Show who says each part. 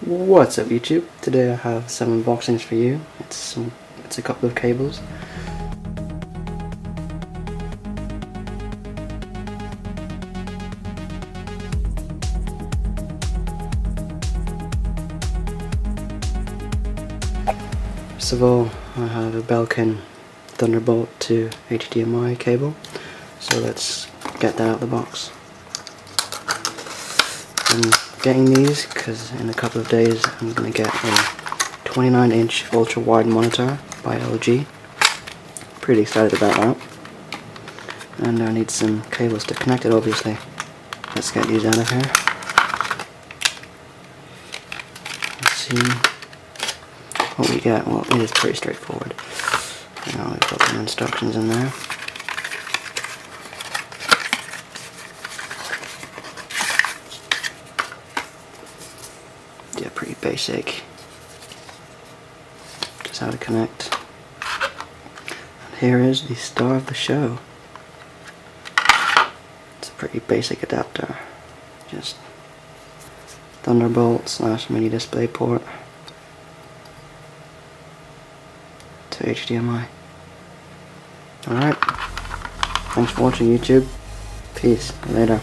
Speaker 1: What's up YouTube? Today I have some unboxings for you. It's a couple of cables. First of all, I have a Belkin Thunderbolt to HDMI cable. So let's get that out of the box. I'm getting these because in a couple of days I'm going to get a 29-inch ultra-wide monitor by LG. Pretty excited about that. And I need some cables to connect it, obviously. Let's get these out of here. Let's see what we get. Well, it is pretty straightforward. Now we've got some instructions in there. Yeah, pretty basic. Just how to connect. And here is the star of the show. It's a pretty basic adapter. Just Thunderbolt / Mini Displayport to HDMI. Alright. Thanks for watching YouTube. Peace. Later.